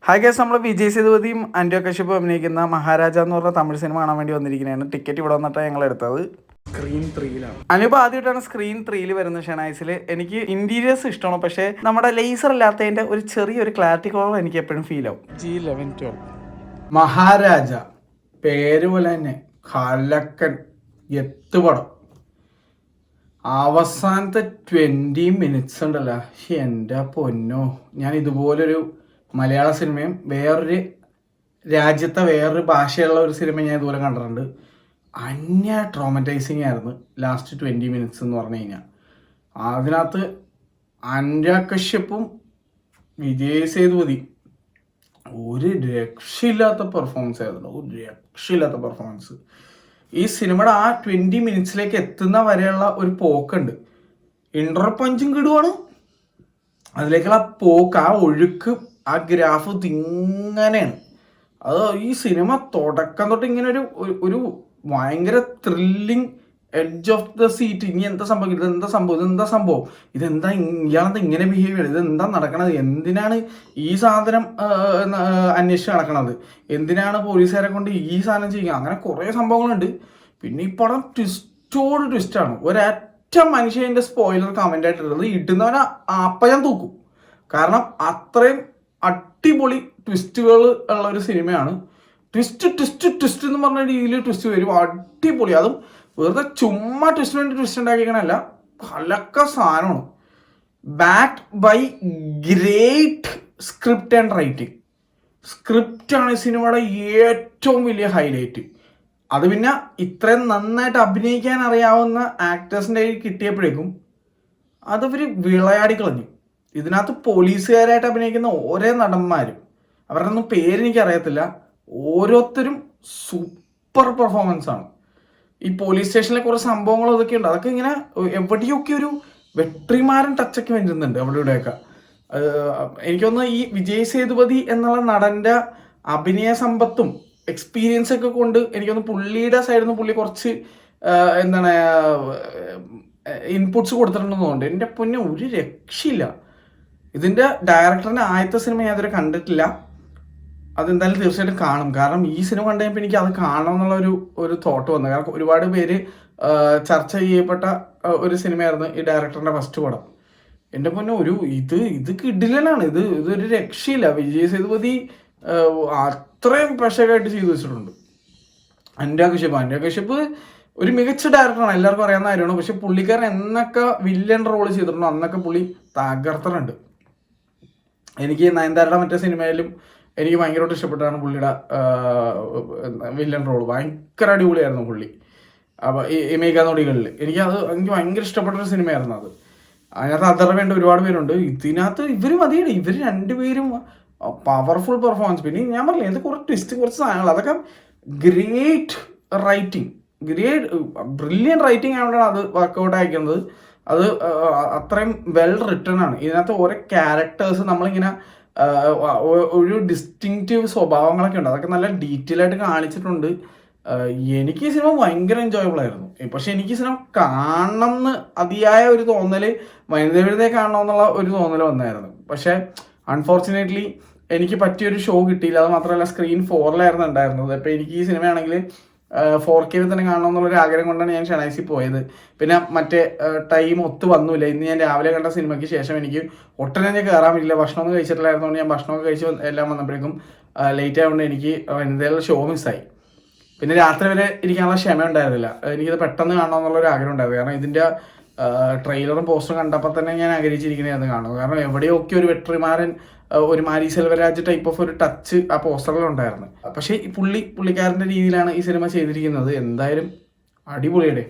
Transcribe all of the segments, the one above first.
Hi guys, നമ്മൾ വിജയ് സേതുപതിയും ആൻഡ്രിയോ കശ്യപും അഭിനയിക്കുന്ന മഹാരാജ എന്ന് പറഞ്ഞ തമിഴ് സിനിമ കാണാൻ വേണ്ടി വന്നിരിക്കുന്നതാണ്. ടിക്കറ്റ് ഇവിടെ വന്നിട്ടാണ് ഞങ്ങൾ എടുത്തത്. സ്ക്രീൻ 3യിലാണ്. അനൂപ് ആദ്യമായിട്ടാണ് സ്ക്രീൻ 3യിൽ വരുന്നത് ഷെനൈസിൽ. എനിക്ക് ഇന്റീരിയേഴ്സ് ഇഷ്ടമാണ്, പക്ഷേ നമ്മുടെ ലേസർ ഇല്ലാത്തതിൻ്റെ ഒരു ചെറിയൊരു ക്ലാരിറ്റി കുറവ് എനിക്ക് എപ്പോഴും ഫീൽ ആവും. G1112 മഹാരാജ പേര് പോലെ തന്നെ കലക്കൻ എത്തുപടം. അവസാനത്തെ 20 മിനിറ്റ്സ് ഉണ്ടല്ലോ, എൻ്റെ പൊന്നോ. ഞാൻ ഇതുപോലൊരു മലയാള സിനിമയും വേറൊരു രാജ്യത്തെ വേറൊരു ഭാഷയുള്ള ഒരു സിനിമ ഞാൻ ഇതുപോലെ കണ്ടിട്ടുണ്ട്. ട്രോമറ്റൈസിങ് ആയിരുന്നു ലാസ്റ്റ് 20 മിനിറ്റ്സ് എന്ന് പറഞ്ഞു കഴിഞ്ഞാൽ. അതിനകത്ത് ആൻഡ്രിയോ കശ്യപും വിജയ് സേതുപതി ഒരു രക്ഷയില്ലാത്ത പെർഫോമൻസ് ആയിരുന്നു. ഒരു രക്ഷയില്ലാത്ത പെർഫോമൻസ്. ഈ സിനിമയുടെ ആ 20 മിനിറ്റ്സിലേക്ക് എത്തുന്ന വരെയുള്ള ഒരു പോക്കുണ്ട്. ഇൻട്രോ പഞ്ചും കിടുവാണ്. അതിലേക്കുള്ള പോക്ക്, ആ ഒഴുക്ക്, ആ ഗ്രാഫ് ഇങ്ങനെയാണ്. അത് ഈ സിനിമ തുടക്കം തൊട്ട് ഇങ്ങനെ ഒരു ഭയങ്കര thrilling, edge of the seat. ഇനി എന്താ സംഭവം, ഇതെന്താ സംഭവം, ഇയാളെന്താ ഇങ്ങനെ ബിഹേവ് ചെയ്യണത്, ഇതെന്താ നടക്കണത്, എന്തിനാണ് ഈ സാധനം അന്വേഷിച്ച് നടക്കണത്, എന്തിനാണ് പോലീസുകാരെ കൊണ്ട് ഈ സാധനം ചെയ്യുക, അങ്ങനെ കുറേ സംഭവങ്ങളുണ്ട്. പിന്നെ ഈ പടം ട്വിസ്റ്റോട് ട്വിസ്റ്റാണ്. ഒരൊറ്റ മനുഷ്യൻ്റെ സ്പോയിലർ കമൻ്റ് ആയിട്ടുള്ളത് ഇടുന്നവനെ ഞാൻ തൂക്കും. കാരണം അത്രയും അടിപൊളി ട്വിസ്റ്റുകൾ ഉള്ള ഒരു സിനിമയാണ്. ട്വിസ്റ്റ് എന്ന് പറഞ്ഞ രീതിയിൽ ട്വിസ്റ്റ് വരും. അടിപൊളി. അതും വെറുതെ ചുമ്മാ ട്വിസ്റ്റിന് വേണ്ടി ട്വിസ്റ്റ് ഉണ്ടാക്കിക്കണല്ല, പലക്ക സാധനമാണ്. Backed by great script and writing. സ്ക്രിപ്റ്റാണ് ഈ സിനിമയുടെ ഏറ്റവും വലിയ ഹൈലൈറ്റ്. അത് പിന്നെ ഇത്രയും നന്നായിട്ട് അഭിനയിക്കാൻ അറിയാവുന്ന ആക്ടേഴ്സിൻ്റെ കയ്യിൽ കിട്ടിയപ്പോഴേക്കും അതവർ വിളയാടി കളഞ്ഞു. ഇതിനകത്ത് പോലീസുകാരായിട്ട് അഭിനയിക്കുന്ന ഓരോ നടന്മാരും, അവരുടെ ഒന്നും പേരെനിക്ക് അറിയത്തില്ല, ഓരോരുത്തരും സൂപ്പർ പെർഫോമൻസ് ആണ്. ഈ പോലീസ് സ്റ്റേഷനിലെ കുറേ സംഭവങ്ങൾ അതൊക്കെ ഉണ്ട്. അതൊക്കെ ഇങ്ങനെ എവിടെയൊക്കെ ഒരു വെട്രിമാരൻ ടച്ചൊക്കെ വരുന്നുണ്ട് അവിടെ ഇവിടെയൊക്കെ. എനിക്കൊന്ന് ഈ വിജയ് സേതുപതി എന്നുള്ള നടൻ്റെ അഭിനയ സമ്പത്തും എക്സ്പീരിയൻസ് ഒക്കെ കൊണ്ട് എനിക്കൊന്ന് പുള്ളിയുടെ സൈഡിൽ നിന്ന് പുള്ളി കുറച്ച് ഇൻപുട്സ് കൊടുത്തിട്ടുണ്ടെന്ന് തോന്നുന്നുണ്ട്. എൻ്റെ പൊന്നെ ഒരു രക്ഷയില്ല. ഇതിൻ്റെ ഡയറക്ടറിൻ്റെ ആദ്യത്തെ സിനിമ ഞാൻ ഇതുവരെ കണ്ടിട്ടില്ല. അതെന്തായാലും തീർച്ചയായിട്ടും കാണും. കാരണം ഈ സിനിമ കണ്ടു കഴിഞ്ഞപ്പോൾ എനിക്ക് അത് കാണണം എന്നുള്ള ഒരു തോട്ട് വന്നു. കാരണം ഒരുപാട് പേര് ചർച്ച ചെയ്യപ്പെട്ട ഒരു സിനിമയായിരുന്നു ഈ ഡയറക്ടറിൻ്റെ ഫസ്റ്റ് പടം. എൻ്റെ പൊന്നെ ഇത് കിടിലനാണ്. ഇതൊരു രക്ഷയില്ല. വിജയ് സേതുപതി അത്രയും പെശകായിട്ട് ചെയ്തു വെച്ചിട്ടുണ്ട്. ആൻഡ്രിയോ കശ്യപ് ഒരു മികച്ച ഡയറക്ടറാണ്, എല്ലാവർക്കും അറിയാവുന്ന കാര്യമാണ്. പക്ഷെ പുള്ളിക്കാരൻ എന്നൊക്കെ വില്ലൻ റോൾ ചെയ്തിട്ടുണ്ടോ അന്നൊക്കെ പുള്ളി തകർത്തിട്ടുണ്ട്. എനിക്ക് നയൻതാരയുടെ മറ്റേ സിനിമയിലും എനിക്ക് ഭയങ്കരമായിട്ട് ഇഷ്ടപ്പെട്ടാണ് പുള്ളിയുടെ വില്ലൻ റോൾ. ഭയങ്കര അടിപൊളിയായിരുന്നു പുള്ളി. അപ്പോൾ ഈ മേഘാനോടികളിൽ എനിക്ക് ഭയങ്കര ഇഷ്ടപ്പെട്ടൊരു സിനിമയായിരുന്നു അത്. അതിനകത്ത് അതർ വേണ്ട ഒരുപാട് പേരുണ്ട്. ഇതിനകത്ത് ഇവർ മതിയാണ്. ഇവർ രണ്ടുപേരും പവർഫുൾ പെർഫോമൻസ്. പിന്നെ ഞാൻ പറഞ്ഞില്ലേ, ഇത് കുറച്ച് ട്വിസ്റ്റ്, കുറച്ച് സാധനങ്ങൾ, അതൊക്കെ ഗ്രേറ്റ് റൈറ്റിംഗ്, ബ്രില്യൻ റൈറ്റിംഗ് ആയതുകൊണ്ടാണ് അത് വർക്കൗട്ട് അയക്കുന്നത്. അത് അത്രയും വെൽ റിട്ടേൺ ആണ്. ഇതിനകത്ത് ഓരോ ക്യാരക്ടേഴ്സ് നമ്മളിങ്ങനെ ഒരു ഡിസ്റ്റിങ്റ്റീവ് സ്വഭാവങ്ങളൊക്കെ ഉണ്ട്. അതൊക്കെ നല്ല ഡീറ്റെയിൽ ആയിട്ട് കാണിച്ചിട്ടുണ്ട്. എനിക്ക് ഈ സിനിമ ഭയങ്കര എൻജോയബിൾ ആയിരുന്നു. പക്ഷെ എനിക്ക് ഈ സിനിമ കാണണം എന്ന് അതിയായ ഒരു തോന്നൽ, വൈകുന്നേരത്തെ കാണണം എന്നുള്ള ഒരു തോന്നൽ വന്നായിരുന്നു. പക്ഷെ അൺഫോർച്ചുനേറ്റ്ലി എനിക്ക് പറ്റിയൊരു ഷോ കിട്ടിയില്ല. അത് മാത്രമല്ല സ്ക്രീൻ 4-ലായിരുന്നു ഉണ്ടായിരുന്നത്. അപ്പോൾ എനിക്ക് ഈ സിനിമയാണെങ്കിൽ 4K തന്നെ കാണണം എന്നുള്ളൊരു ആഗ്രഹം കൊണ്ടാണ് ഞാൻ ഷെനൈസിൽ പോയത്. പിന്നെ മറ്റേ ടൈം ഒത്തു വന്നില്ല. ഇന്ന് ഞാൻ രാവിലെ കണ്ട സിനിമയ്ക്ക് ശേഷം എനിക്ക് ഒട്ടനെ കയറാൻ പറ്റില്ല. ഭക്ഷണമൊന്നും കഴിച്ചിട്ടില്ലായിരുന്നുകൊണ്ട് ഞാൻ ഭക്ഷണമൊക്കെ കഴിച്ച് എല്ലാം വന്നപ്പോഴേക്കും ലേറ്റ് ആയതുകൊണ്ട് എനിക്ക് എന്തായാലും ഷോ മിസ്സായി. പിന്നെ രാത്രി വരെ ഇരിക്കാനുള്ള ക്ഷമ ഉണ്ടായിരുന്നില്ല. എനിക്കിത് പെട്ടെന്ന് കാണണം എന്നുള്ളൊരു ആഗ്രഹം ഉണ്ടായിരുന്നു. കാരണം ഇതിൻ്റെ ട്രെയിലറും പോസ്റ്ററും കണ്ടപ്പോൾ തന്നെ ഞാൻ ആഗ്രഹിച്ചിരിക്കുന്നതായിരുന്നു കാണുന്നത്. കാരണം എവിടെയൊക്കെ ഒരു വെട്രിമാരൻ, ഒരു മാരി സെൽവരാജ് ടൈപ്പ് ഓഫ് ഒരു ടച്ച് ആ പോസ്റ്ററിലുണ്ടായിരുന്നു. പക്ഷേ ഈ പുള്ളിക്കാരൻ്റെ രീതിയിലാണ് ഈ സിനിമ ചെയ്തിരിക്കുന്നത്. എന്തായാലും അടിപൊളിയുടെ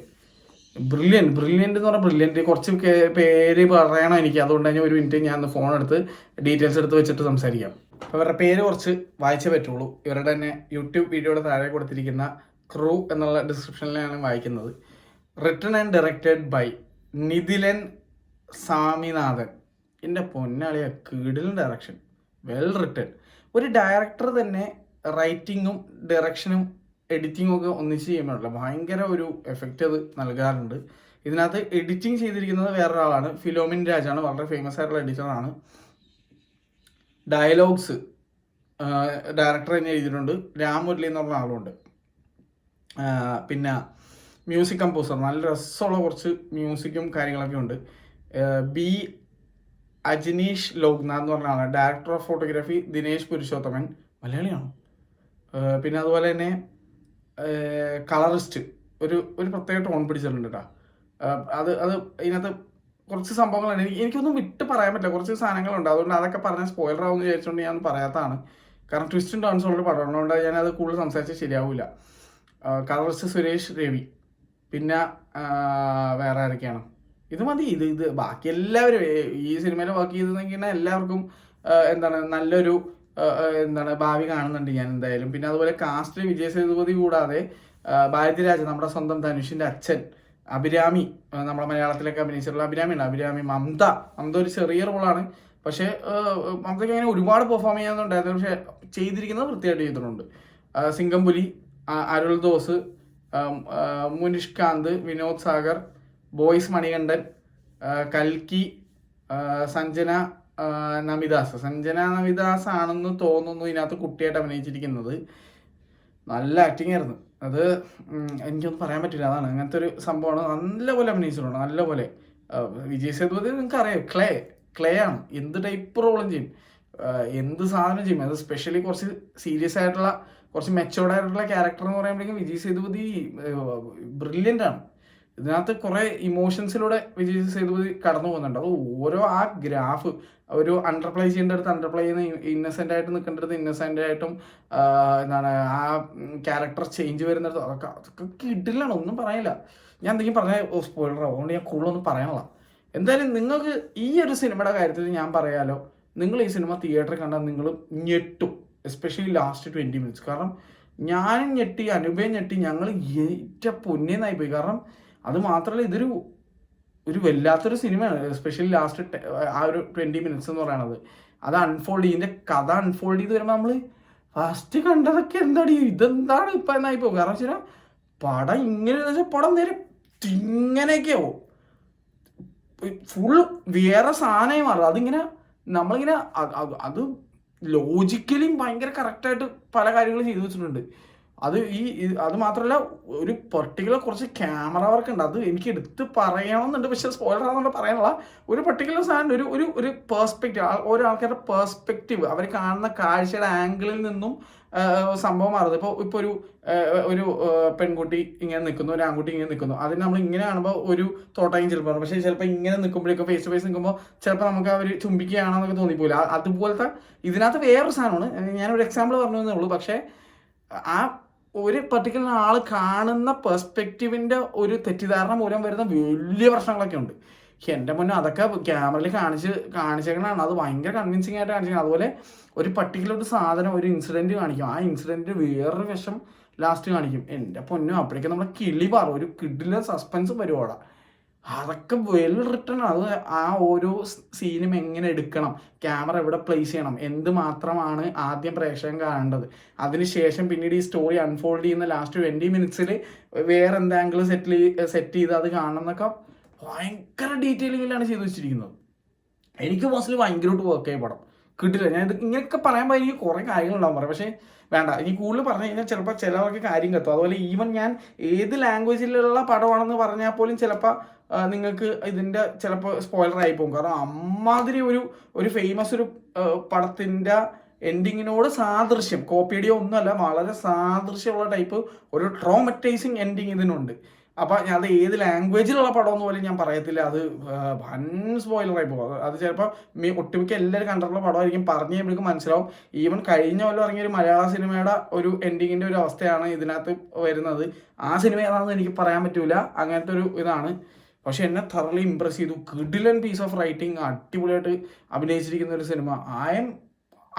ബ്രില്യൻ്റ് എന്ന് പറഞ്ഞാൽ ബ്രില്യൻ്റ്. കുറച്ച് പേര് പറയണം എനിക്ക്, അതുകൊണ്ട് തന്നെ ഒരു മിനിറ്റ് ഞാൻ ഫോൺ എടുത്ത് ഡീറ്റെയിൽസ് എടുത്ത് വെച്ചിട്ട് സംസാരിക്കാം. അപ്പോൾ ഇവരുടെ പേര് കുറച്ച് വായിച്ചേ പറ്റുള്ളൂ. ഇവരുടെ തന്നെ യൂട്യൂബ് വീഡിയോയുടെ താഴെ കൊടുത്തിരിക്കുന്ന ക്രൂ എന്നുള്ള ഡിസ്ക്രിപ്ഷനിലാണ് വായിക്കുന്നത്. Written and directed by Nithilan Swaminathan. എൻ്റെ പൊന്നാളിയ കിടിലൻ ഡയറക്ഷൻ, വെൽ റിട്ടൺ. ഒരു ഡയറക്ടർ തന്നെ റൈറ്റിങ്ങും ഡയറക്ഷനും എഡിറ്റിങ്ങും ഒക്കെ ഒന്നിച്ച് ചെയ്യുമ്പോഴല്ല ഭയങ്കര ഒരു എഫക്റ്റ് അത് നൽകാറുണ്ട്. ഇതിനകത്ത് എഡിറ്റിംഗ് ചെയ്തിരിക്കുന്നത് വേറൊരാളാണ്, ഫിലോമിൻ രാജാണ്. വളരെ ഫേമസ് ആയിട്ടുള്ള എഡിറ്ററാണ്. ഡയലോഗ്സ് ഡയറക്ടർ തന്നെ എഴുതിയിട്ടുണ്ട്. രാമുരളി എന്ന് പറഞ്ഞ ആളുണ്ട്. പിന്നെ മ്യൂസിക് കമ്പോസർ, നല്ല രസമുള്ള കുറച്ച് മ്യൂസിക്കും കാര്യങ്ങളൊക്കെ ഉണ്ട്. ബി അജിനീഷ് ലോക്നാഥ് എന്ന് പറഞ്ഞ ആളാണ്. Director of photography Dinesh Purushothaman, മലയാളിയാണ്. പിന്നെ അതുപോലെ തന്നെ കളറിസ്റ്റ് ഒരു പ്രത്യേക ടോൺ പിടിച്ചിട്ടുണ്ട് കേട്ടോ. അത് ഇതിനകത്ത് കുറച്ച് സംഭവങ്ങളുണ്ട്. എനിക്കൊന്നും വിട്ട് പറയാൻ പറ്റില്ല, കുറച്ച് സാധനങ്ങളുണ്ട്. അതുകൊണ്ട് അതൊക്കെ പറഞ്ഞാൽ സ്പോയിലർ ആവുമെന്ന് വിചാരിച്ചുകൊണ്ട് ഞാൻ പറയാത്തതാണ്. കാരണം ട്വിസ്റ്റും ടേൺസും ഉള്ള പടം ഉള്ളതുകൊണ്ട് ഞാനത് കൂടുതൽ സംസാരിച്ചാൽ ശരിയാവില്ല. കളറിസ്റ്റ് സുരേഷ് രവി, പിന്നെ വേറെ ആരൊക്കെയാണ്? ഇത് മതി. ഇത് ബാക്കി എല്ലാവരും ഈ സിനിമയിൽ വർക്ക് ചെയ്തെങ്കിൽ എല്ലാവർക്കും നല്ലൊരു ഭാവി കാണുന്നുണ്ട് ഞാൻ എന്തായാലും. പിന്നെ അതുപോലെ കാസ്റ്റിൽ വിജയ് സേതുപതി കൂടാതെ ഭാരതിരാജ്, നമ്മുടെ സ്വന്തം ധനുഷിന്റെ അച്ഛൻ, അഭിരാമി, നമ്മുടെ മലയാളത്തിലൊക്കെ അഭിനയിച്ചിട്ടുള്ള അഭിരാമി, മമത ഒരു ചെറിയ റോളാണ്. പക്ഷേ മമതയ്ക്ക് അങ്ങനെ ഒരുപാട് പെർഫോം ചെയ്യാന്നുണ്ടായിരുന്നു. പക്ഷെ ചെയ്തിരിക്കുന്നത് വൃത്തിയായിട്ട് ചെയ്തിട്ടുണ്ട്. സിംഗംപുലി, അരുൾ ദോസ്, മുനിഷ്കാന്ത്, വിനോദ് സാഗർ, ബോയ്സ് മണികണ്ഠൻ, കൽക്കി, സഞ്ജന നമിദാസ് ആണെന്ന് തോന്നുന്നു ഇതിനകത്ത് കുട്ടിയായിട്ട് അഭിനയിച്ചിരിക്കുന്നത്. നല്ല ആക്ടിങ് ആയിരുന്നു. അത് എനിക്കൊന്നും പറയാൻ പറ്റില്ല. അതാണ് അങ്ങനത്തെ ഒരു സംഭവമാണ്. നല്ലപോലെ അഭിനയിച്ചിട്ടുണ്ട്, നല്ലപോലെ. വിജയ് സേതുപതി നിങ്ങൾക്ക് അറിയാം, ക്ലേ ആണ്. എന്ത് ടൈപ്പ് റോളും ചെയ്യും, എന്ത് സാധനം ചെയ്യും. അത് സ്പെഷ്യലി കുറച്ച് സീരിയസ് ആയിട്ടുള്ള, കുറച്ച് മെച്ചോർഡ് ആയിട്ടുള്ള ക്യാരക്ടർ എന്ന് പറയുമ്പോഴേക്കും വിജയ് സേതുപതി ബ്രില്യൻ്റ് ആണ്. ഇതിനകത്ത് കുറേ ഇമോഷൻസിലൂടെ വിജയ് സേതുപതി കടന്നു പോകുന്നുണ്ട്. അത് ഓരോ ആ ഗ്രാഫ്, ഒരു അണ്ടർപ്ലേ ചെയ്യേണ്ട അടുത്ത് അണ്ടർപ്ലേ ചെയ്യുന്ന, ഇന്നസെൻ്റ് ആയിട്ട് നിൽക്കേണ്ടത് ഇന്നസെൻ്റ് ആയിട്ടും, ആ ക്യാരക്ടർ ചേഞ്ച് വരുന്നിടത്ത് അതൊക്കെ കിട്ടില്ലാണ്. ഒന്നും പറയില്ല. ഞാൻ എന്തെങ്കിലും പറഞ്ഞാൽ സ്പോയിലർ ആവും. അതുകൊണ്ട് ഞാൻ കൂടുതലൊന്നും പറയാനുള്ള. എന്തായാലും നിങ്ങൾക്ക് ഈ ഒരു സിനിമയുടെ കാര്യത്തിൽ ഞാൻ പറയാലോ, നിങ്ങൾ ഈ സിനിമ തിയേറ്ററിൽ കണ്ടാൽ നിങ്ങൾ ഞെട്ടും. Especially last 20 minutes. കാരണം ഞാനും ഞെട്ടി, അനുഭവം ഞെട്ടി, ഞങ്ങൾ പൊന്നേന്നായി പോയി. കാരണം അത് മാത്രമല്ല, ഒരു വല്ലാത്തൊരു സിനിമയാണ്. എസ്പെഷ്യലി ലാസ്റ്റ് ആ ഒരു 20 minutes എന്ന് പറയുന്നത്. അത് ഇതിൻ്റെ കഥ അൺഫോൾഡ് ചെയ്ത് വരുമ്പോൾ നമ്മൾ ഫസ്റ്റ് കണ്ടതൊക്കെ എന്താടി ഇതെന്താണ് ഇപ്പം എന്നായി പോകും. കാരണം വെച്ചാൽ പടം ഇങ്ങനെ പടം നേരെ ഇങ്ങനെയൊക്കെയാവും, ഫുൾ വേറെ സാധനമായി മാറും. അതിങ്ങനെ നമ്മളിങ്ങനെ അത് ലോജിക്കലിയും ഭയങ്കര കറക്റ്റായിട്ട് പല കാര്യങ്ങളും ചെയ്തു വെച്ചിട്ടുണ്ട്. അത് മാത്രമല്ല, ഒരു പെർട്ടിക്കുലർ കുറച്ച് ക്യാമറ വർക്ക് ഉണ്ട്. അത് എനിക്ക് എടുത്ത് പറയണമെന്നുണ്ട്, പക്ഷെ സ്പോയിലർ ആണെന്നുണ്ട് പറയാനുള്ള. ഒരു പെർട്ടിക്കുലർ സാധനം, ഒരു പേഴ്സ്പെക്റ്റീവ്, ഓരോ ആൾക്കാരുടെ പേഴ്സ്പെക്റ്റീവ്, അവർ കാണുന്ന കാഴ്ചയുടെ ആംഗിളിൽ നിന്നും സംഭവം മാറുന്നത്. ഇപ്പോൾ ഒരു പെൺകുട്ടി ഇങ്ങനെ നിൽക്കുന്നു, ഒരു ആൺകുട്ടി ഇങ്ങനെ നിൽക്കുന്നു. അതിന് നമ്മൾ ഇങ്ങനെ കാണുമ്പോൾ ഒരു തോട്ടായും ചിലപ്പോൾ, പക്ഷേ ചിലപ്പോൾ ഇങ്ങനെ നിൽക്കുമ്പോഴേക്കും ഫേസ് ടു ഫേസ് നിൽക്കുമ്പോൾ ചിലപ്പോൾ നമുക്ക് അവർ ചുംബിക്കുകയാണെന്നൊക്കെ തോന്നിപ്പോയില്ല. അതുപോലത്തെ ഇതിനകത്ത് വേറൊരു സാധനമാണ്. ഞാനൊരു എക്സാമ്പിൾ പറഞ്ഞു എന്നേ ഉള്ളൂ. പക്ഷേ ആ ഒരു പർട്ടിക്കുലർ ആൾ കാണുന്ന പെർസ്പെക്റ്റീവിൻ്റെ ഒരു തെറ്റിദ്ധാരണ മൂലം വരുന്ന വലിയ പ്രശ്നങ്ങളൊക്കെ ഉണ്ട്. എൻ്റെ മുന്നേ അതൊക്കെ ക്യാമറയിൽ കാണിച്ചേക്കണതാണ്. അത് ഭയങ്കര കൺവിൻസിങ് ആയിട്ട് കാണിച്ചേക്കണം. അതുപോലെ ഒരു പർട്ടിക്കുലർ ഒരു സാധനം, ഒരു ഇൻസിഡൻറ്റ് കാണിക്കും. ആ ഇൻസിഡൻറ്റ് വേറൊരു വശം ലാസ്റ്റ് കാണിക്കും. എൻ്റെ പൊന്നോ, അപ്പോഴേക്കും നമ്മളെ കിളി പാറും. ഒരു കിഡിലെ സസ്പെൻസ് പരിപാടി. അതൊക്കെ വെൽ റിട്ടൺ. അത് ആ ഓരോ സീനും എങ്ങനെ എടുക്കണം, ക്യാമറ എവിടെ പ്ലേസ് ചെയ്യണം, എന്ത് മാത്രമാണ് ആദ്യം പ്രേക്ഷകൻ കാണേണ്ടത്, അതിനുശേഷം പിന്നീട് ഈ സ്റ്റോറി അൺഫോൾഡ് ചെയ്യുന്ന ലാസ്റ്റ് 20 minutes വേറെ എന്ത് ആംഗിൾ സെറ്റ് ചെയ്ത് അത് കാണണം എന്നൊക്കെ ഭയങ്കര ഡീറ്റെയിലിങ്ങിലാണ് ചെയ്തു വെച്ചിരിക്കുന്നത്. എനിക്ക് മോസ്റ്റ്ലി ഭയങ്കരമായിട്ട് വർക്ക് ആയി പടം കിട്ടില്ല. ഞാൻ ഇത് ഇങ്ങനെയൊക്കെ പറയുമ്പോൾ എനിക്ക് കുറേ കാര്യങ്ങളുണ്ടാവും പറയാം. പക്ഷേ വേണ്ട, ഇനി കൂടുതൽ പറഞ്ഞു കഴിഞ്ഞാൽ ചിലപ്പോൾ ചിലവർക്ക് കാര്യം കത്തും. അതുപോലെ ഈവൻ ഞാൻ ഏത് ലാംഗ്വേജിലുള്ള പടമാണെന്ന് പറഞ്ഞാൽ പോലും ചിലപ്പോൾ നിങ്ങൾക്ക് ഇതിൻ്റെ ചിലപ്പോൾ സ്പോയിലർ ആയി പോകും. കാരണം അമ്മാതിരി ഒരു ഫേമസ് ഒരു പടത്തിൻ്റെ എൻഡിങ്ങിനോട് സാദൃശ്യം, കോപ്പിയടിയോ ഒന്നുമല്ല, വളരെ സാദൃശ്യമുള്ള ടൈപ്പ് ഒരു ട്രോമറ്റൈസിങ് എൻഡിങ് ഇതിനുണ്ട്. അപ്പം അത് ഏത് ലാംഗ്വേജിലുള്ള പടമെന്ന് പോലും ഞാൻ പറയത്തില്ല. അത് വൻ സ്പോയിലറായി പോകും. അത് ചിലപ്പോൾ ഒട്ടുമിക്ക എല്ലാവരും കണ്ടിട്ടുള്ള പടമായിരിക്കും. പറഞ്ഞു കഴിയുമ്പോഴേക്കും മനസ്സിലാവും. ഈവൻ കഴിഞ്ഞ കൊല്ലം ഇറങ്ങിയ ഒരു മലയാള സിനിമയുടെ ഒരു എൻഡിങ്ങിൻ്റെ ഒരു അവസ്ഥയാണ് ഇതിനകത്ത് വരുന്നത്. ആ സിനിമ ഏതാണെന്ന് എനിക്ക് പറയാൻ പറ്റൂല. അങ്ങനത്തെ ഒരു ഇതാണ്. പക്ഷെ എന്നെ thoroughly ഇംപ്രസ് ചെയ്തു. കിഡിലൻ പീസ് ഓഫ് റൈറ്റിംഗ്, അടിപൊളിയായിട്ട് അഭിനയിച്ചിരിക്കുന്ന ഒരു cinema. I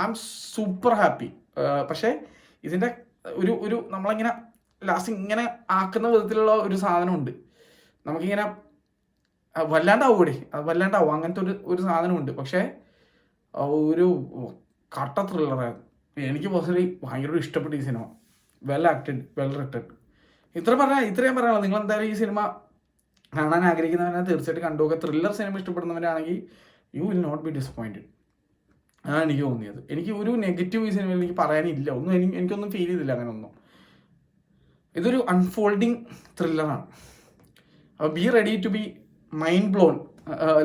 M super happy. പക്ഷേ ഇതിൻ്റെ ഒരു നമ്മളിങ്ങനെ ലാസ്റ്റ് ഇങ്ങനെ ആക്കുന്ന വിധത്തിലുള്ള ഒരു സാധനമുണ്ട്. നമുക്കിങ്ങനെ വല്ലാണ്ടാവും അങ്ങനത്തെ ഒരു സാധനമുണ്ട്. പക്ഷേ ഒരു കട്ട ത്രില്ലറായിരുന്നു. എനിക്ക് പേഴ്സണലി ഭയങ്കര ഇഷ്ടപ്പെട്ടു ഈ സിനിമ. Well acted, well written. ഇത്രയും പറയാനുള്ളത്. നിങ്ങൾ എന്തായാലും ഈ സിനിമ കാണാൻ ആഗ്രഹിക്കുന്നവരെ തീർച്ചയായിട്ടും കണ്ടുപോകുക. ത്രില്ലർ സിനിമ ഇഷ്ടപ്പെടുന്നവരാണെങ്കിൽ you will not be disappointed. അതാണ് എനിക്ക് തോന്നിയത്. എനിക്ക് ഒരു നെഗറ്റീവ് ഈ സിനിമയിൽ എനിക്ക് പറയാനില്ല, ഒന്നും എനിക്കൊന്നും ഫീൽ ചെയ്തില്ല അങ്ങനെ ഒന്നും. ഇതൊരു അൺഫോൾഡിങ് ത്രില്ലറാണ്. അപ്പോൾ be ready to be mind blown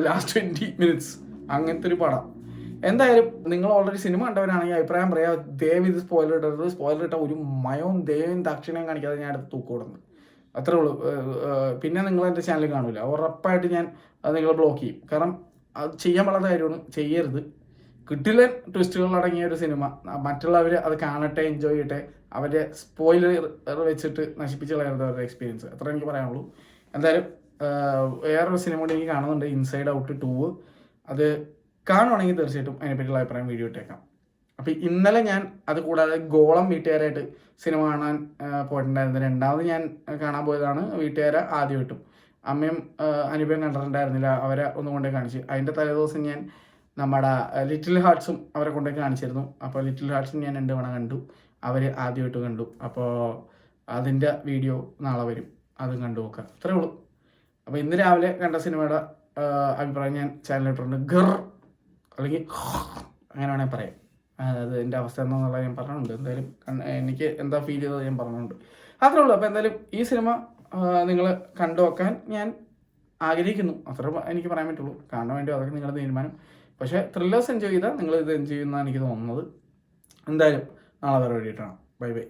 last 20 minutes, അങ്ങനത്തെ ഒരു പടം. എന്തായാലും നിങ്ങൾ ഓൾറെഡി സിനിമ കണ്ടവരാണെങ്കിൽ അഭിപ്രായം പറയാം. ദയവ് ഇത് സ്പോയിലർ ഇടരുത്. സ്പോയിലർ ഇട്ട ഒരു മയവും ദയവും ദാക്ഷിണ്യം കാണിക്കാതെ ഞാൻ അടുത്ത് തൂക്കോടുന്നു, അത്രേ ഉള്ളൂ. പിന്നെ നിങ്ങൾ എൻ്റെ ചാനൽ കാണില്ല, ഉറപ്പായിട്ട് ഞാൻ അത് നിങ്ങൾ ബ്ലോക്ക് ചെയ്യും. കാരണം അത് ചെയ്യാൻ വളരെ കാര്യമാണ്, ചെയ്യരുത്. കിട്ടില്ല ട്വിസ്റ്റുകൾ അടങ്ങിയ ഒരു സിനിമ മറ്റുള്ളവർ അത് കാണട്ടെ, എൻജോയ് ചെയ്യട്ടെ. അവരുടെ സ്പോയിലർ വെച്ചിട്ട് നശിപ്പിച്ച് കളയരുത് അവരുടെ എക്സ്പീരിയൻസ്, അത്ര എനിക്ക് പറയാനുള്ളൂ. എന്തായാലും വേറൊരു സിനിമ കൂടി എനിക്ക് കാണുന്നുണ്ട്, ഇൻസൈഡ് ഔട്ട് 2. അത് കാണുവാണെങ്കിൽ തീർച്ചയായിട്ടും അതിനെപ്പറ്റിയുള്ള അഭിപ്രായം വീഡിയോ ഇട്ടേക്കാം. അപ്പോൾ ഇന്നലെ ഞാൻ അത് കൂടാതെ ഗോളം വീട്ടുകാരായിട്ട് സിനിമ കാണാൻ പോയിട്ടുണ്ടായിരുന്നു. രണ്ടാമത് ഞാൻ കാണാൻ പോയതാണ് വീട്ടുകാരെ ആദ്യമായിട്ടും. അമ്മയും അനുഭവം കണ്ടിട്ടുണ്ടായിരുന്നില്ല, അവരെ ഒന്നും കൊണ്ടേ കാണിച്ച്. അതിൻ്റെ തലേദിവസം ഞാൻ നമ്മുടെ ലിറ്റിൽ ഹാർട്ട്സും അവരെ കൊണ്ടേ കാണിച്ചിരുന്നു. അപ്പോൾ ലിറ്റിൽ ഹാർട്ട്സും ഞാൻ 2 തവണ കണ്ടു, അവർ ആദ്യമായിട്ട് കണ്ടു. അപ്പോൾ അതിൻ്റെ വീഡിയോ നാളെ വരും, അതും കണ്ടു നോക്കാം, അത്രേ ഉള്ളൂ. അപ്പോൾ ഇന്ന് രാവിലെ കണ്ട സിനിമയുടെ അഭിപ്രായം ഞാൻ ചാനലിലിട്ടുണ്ട്. ഗർ അല്ലെങ്കിൽ അങ്ങനെ വേണമെങ്കിൽ പറയാം. അത് എൻ്റെ അവസ്ഥ എന്താണെന്നുള്ളത് ഞാൻ പറഞ്ഞിട്ടുണ്ട്. എന്തായാലും എനിക്ക് എന്താ ഫീൽ ചെയ്തത് ഞാൻ പറഞ്ഞിട്ടുണ്ട്, അത്രേ ഉള്ളൂ. അപ്പോൾ എന്തായാലും ഈ സിനിമ നിങ്ങൾ കണ്ടു നോക്കാൻ ഞാൻ ആഗ്രഹിക്കുന്നു, അത്ര എനിക്ക് പറയാൻ പറ്റുള്ളൂ. കാണാൻ വേണ്ടി അതൊക്കെ നിങ്ങളുടെ തീരുമാനം. പക്ഷേ ത്രില്ലേഴ്സ് എൻജോയ് ചെയ്താൽ നിങ്ങൾ ഇത് എൻജോയ് ചെയ്യുന്നതാണ് എനിക്ക് തോന്നുന്നത്. എന്തായാലും നാളെ വേറെ വേണ്ടിയിട്ടാണ്. Bye bye.